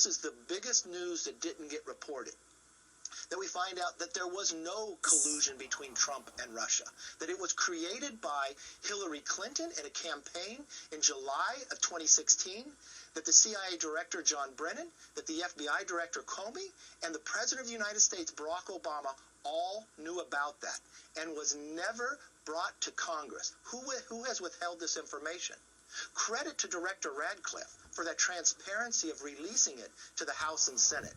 this is the biggest news that didn't get reported, that we find out that there was no collusion between Trump and Russia, that it was created by Hillary Clinton in a campaign in July of 2016, that the CIA Director John Brennan, that the FBI Director Comey, and the President of the United States, Barack Obama, all knew about that and was never brought to Congress. Who has withheld this information? Credit to Director Radcliffe for that transparency of releasing it to the House and Senate.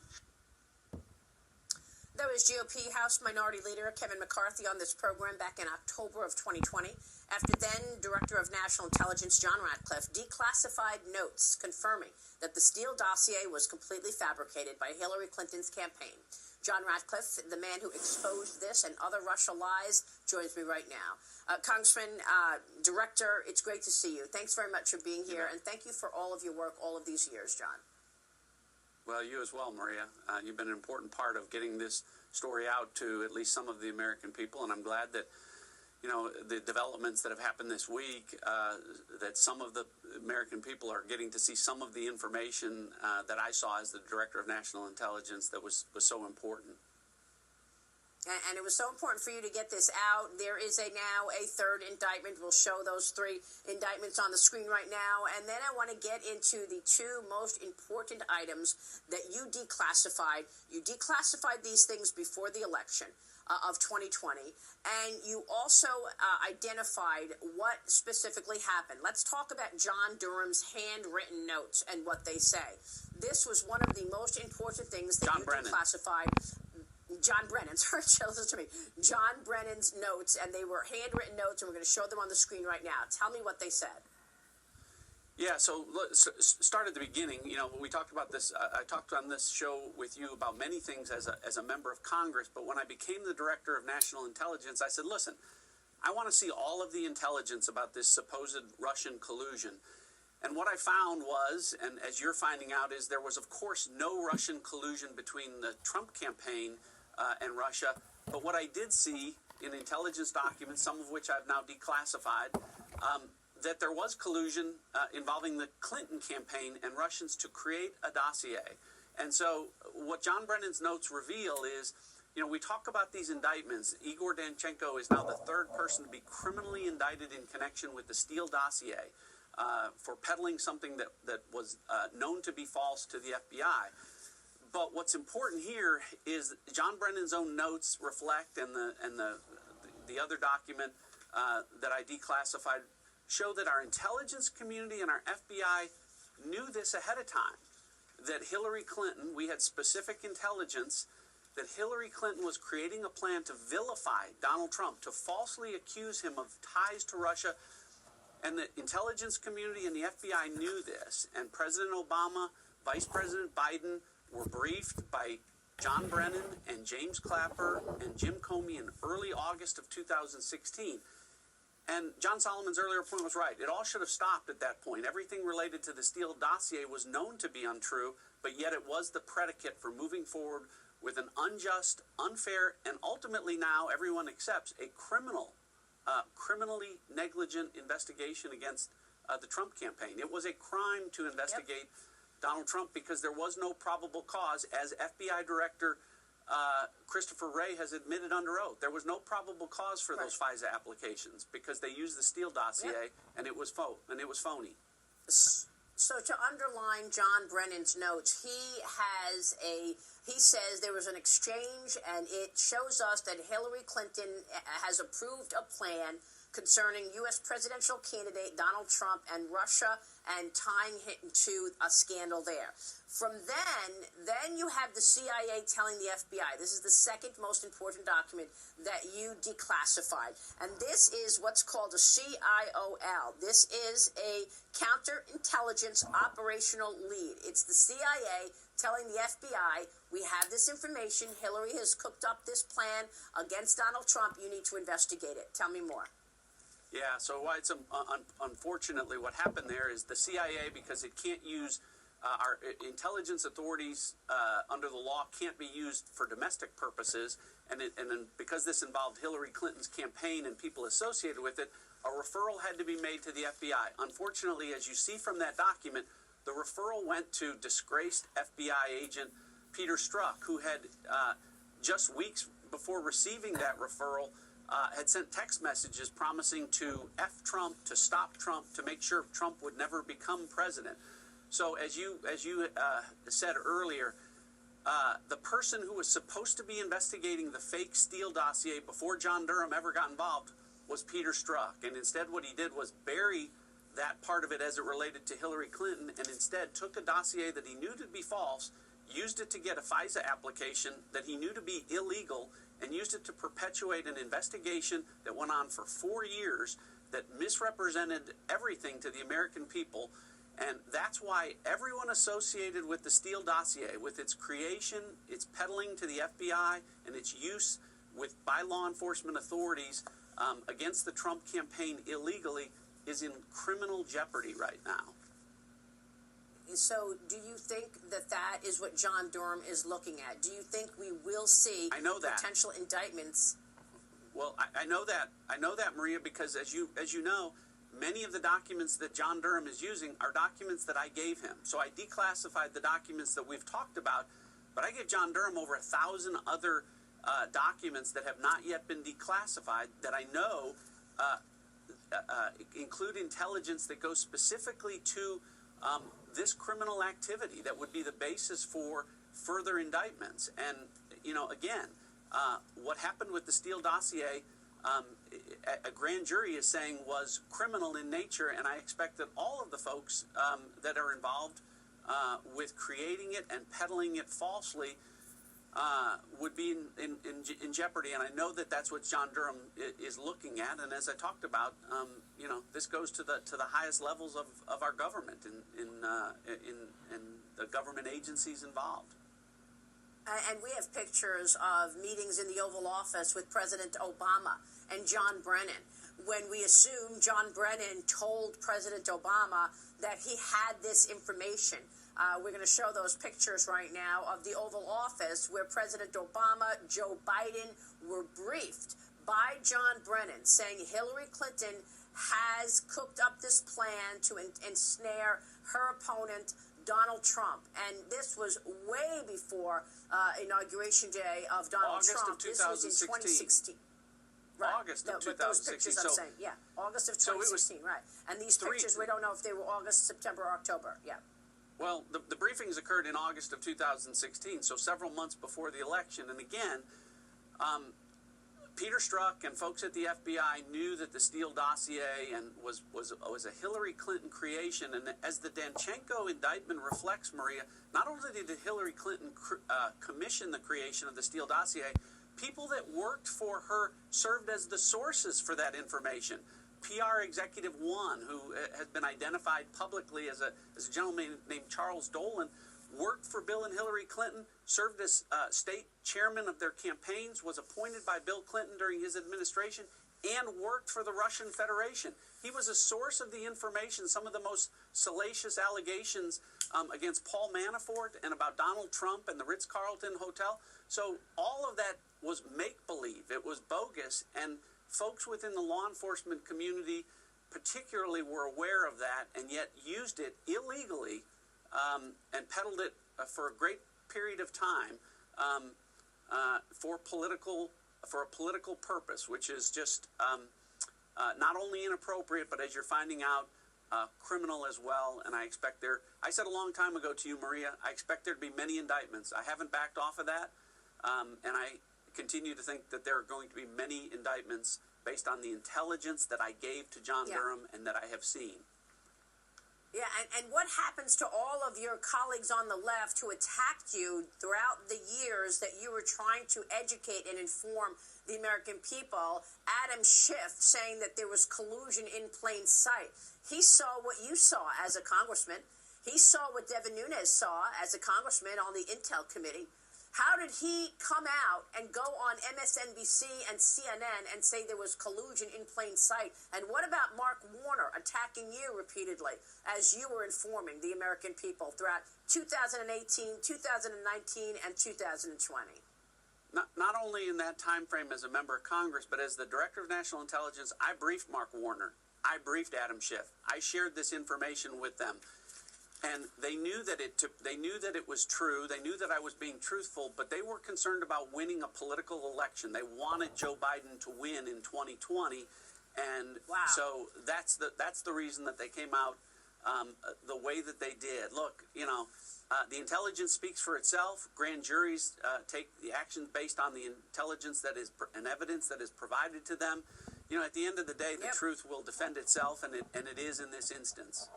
That was GOP House Minority Leader Kevin McCarthy on this program back in October of 2020. After then, Director of National Intelligence John Ratcliffe declassified notes confirming that the Steele dossier was completely fabricated by Hillary Clinton's campaign. John Ratcliffe, the man who exposed this and other Russia lies, joins me right now. Congressman, Director, it's great to see you. Thanks very much for being here, and thank you for all of your work all of these years, John. Well, you as well, Maria. You've been an important part of getting this story out to at least some of the American people, and I'm glad that, you know, the developments that have happened this week, that some of the American people are getting to see some of the information that I saw as the Director of National Intelligence that was so important. And it was so important for you to get this out. There is now a third indictment. We'll show those three indictments on the screen right now. And then I want to get into the two most important items that you declassified. You declassified these things before the election of 2020. And you also identified what specifically happened. Let's talk about John Durham's handwritten notes and what they say. This was one of the most important things that you declassified. John Brennan, sorry, listen to me. John Brennan's notes, and they were handwritten notes, and we're going to show them on the screen right now. Tell me what they said. Yeah, so let's start at the beginning. You know, we talked about this. I talked on this show with you about many things as a member of Congress, but when I became the Director of National Intelligence, I said, listen, I want to see all of the intelligence about this supposed Russian collusion. And what I found was, and as you're finding out, is there was, of course, no Russian collusion between the Trump campaign and Russia. But what I did see in intelligence documents, some of which I've now declassified, that there was collusion involving the Clinton campaign and Russians to create a dossier. And so what John Brennan's notes reveal is, you know, we talk about these indictments. Igor Danchenko is now the third person to be criminally indicted in connection with the Steele dossier for peddling something that was known to be false to the FBI. But what's important here is John Brennan's own notes reflect, and the other document that I declassified show that our intelligence community and our FBI knew this ahead of time, that Hillary Clinton, we had specific intelligence that Hillary Clinton was creating a plan to vilify Donald Trump, to falsely accuse him of ties to Russia. And the intelligence community and the FBI knew this, and President Obama, Vice President Biden were briefed by John Brennan and James Clapper and Jim Comey in early August of 2016. And John Solomon's earlier point was right. It all should have stopped at that point. Everything related to the Steele dossier was known to be untrue, but yet it was the predicate for moving forward with an unjust, unfair, and ultimately now everyone accepts a criminally negligent investigation against the Trump campaign. It was a crime to investigate Donald Trump because there was no probable cause, as FBI Director Christopher Wray has admitted under oath. There was no probable cause for those FISA applications because they used the Steele dossier and it was phony. So to underline John Brennan's notes, he says there was an exchange, and it shows us that Hillary Clinton has approved a plan concerning U.S. presidential candidate Donald Trump and Russia, and tying him to a scandal there. From then you have the CIA telling the FBI. This is the second most important document that you declassified. And this is what's called a CIOL. This is a counterintelligence operational lead. It's the CIA telling the FBI, we have this information. Hillary has cooked up this plan against Donald Trump. You need to investigate it. Tell me more. Yeah, so why it's unfortunately what happened there is the CIA, because it can't use our intelligence authorities under the law, can't be used for domestic purposes, and then because this involved Hillary Clinton's campaign and people associated with it, a referral had to be made to the FBI. Unfortunately, as you see from that document, The referral went to disgraced FBI agent Peter Strzok, who had just weeks before receiving that referral had sent text messages promising to F Trump, to stop Trump, to make sure Trump would never become president. So as you said earlier, the person who was supposed to be investigating the fake Steele dossier before John Durham ever got involved was Peter Strzok. And instead what he did was bury that part of it as it related to Hillary Clinton, and instead took a dossier that he knew to be false, used it to get a FISA application that he knew to be illegal, and used it to perpetuate an investigation that went on for 4 years that misrepresented everything to the American people. And that's why everyone associated with the Steele dossier, with its creation, its peddling to the FBI, and its use by law enforcement authorities against the Trump campaign illegally, is in criminal jeopardy right now. So do you think that that is what John Durham is looking at? Do you think we will see potential indictments? Well, I know that, Maria, because as you know, many of the documents that John Durham is using are documents that I gave him. So I declassified the documents that we've talked about, but I gave John Durham over 1,000 other documents that have not yet been declassified that I know include intelligence that goes specifically to this criminal activity that would be the basis for further indictments. And, again, what happened with the Steele dossier, a grand jury is saying was criminal in nature, and I expect that all of the folks that are involved with creating it and peddling it falsely would be in jeopardy. And I know that that's what John Durham is looking at. And as I talked about, this goes to the highest levels of our government in the government agencies involved. And we have pictures of meetings in the Oval Office with President Obama and John Brennan, when we assume John Brennan told President Obama that he had this information. We're going to show those pictures right now of the Oval Office where President Obama, Joe Biden were briefed by John Brennan saying Hillary Clinton has cooked up this plan to ensnare her opponent, Donald Trump. And this was way before Inauguration Day of Donald Trump. August of 2016. This was in 2016. Right. August of 2016. Those pictures I'm saying, yeah, August of 2016, right. And these pictures, we don't know if they were August, September, or October, yeah. Well, the briefings occurred in August of 2016, so several months before the election. And again, Peter Strzok and folks at the FBI knew that the Steele dossier was a Hillary Clinton creation. And as the Danchenko indictment reflects, Maria, not only did Hillary Clinton commission the creation of the Steele dossier, people that worked for her served as the sources for that information. PR Executive One, who has been identified publicly as a gentleman named Charles Dolan, worked for Bill and Hillary Clinton, served as state chairman of their campaigns, was appointed by Bill Clinton during his administration, and worked for the Russian Federation. He was a source of the information, some of the most salacious allegations against Paul Manafort and about Donald Trump and the Ritz-Carlton Hotel. So all of that was make-believe. It was bogus, and folks within the law enforcement community particularly were aware of that and yet used it illegally and peddled it for a great period of time for a political purpose, which is just not only inappropriate, but as you're finding out, criminal as well. And I expect I said a long time ago to you, Maria, I expect there to be many indictments. I haven't backed off of that, and I continue to think that there are going to be many indictments based on the intelligence that I gave to John Durham and that I have seen. Yeah, and what happens to all of your colleagues on the left who attacked you throughout the years that you were trying to educate and inform the American people? Adam Schiff saying that there was collusion in plain sight. He saw what you saw as a congressman. He saw what Devin Nunes saw as a congressman on the Intel Committee. How did he come out and go on MSNBC and CNN and say there was collusion in plain sight? And what about Mark Warner attacking you repeatedly as you were informing the American people throughout 2018, 2019, and 2020? Not only in that time frame as a member of Congress, but as the Director of National Intelligence, I briefed Mark Warner. I briefed Adam Schiff. I shared this information with them. And they knew that it was true. They knew that I was being truthful, but they were concerned about winning a political election. They wanted Joe Biden to win in 2020, and wow. So that's the reason that they came out the way that they did. Look, the intelligence speaks for itself. Grand juries take the action based on the intelligence that is and evidence that is provided to them. At the end of the day, the truth will defend itself, and it is in this instance.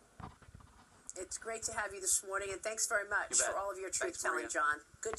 It's great to have you this morning, and thanks very much for all of your truth-telling, Maria. John. Good.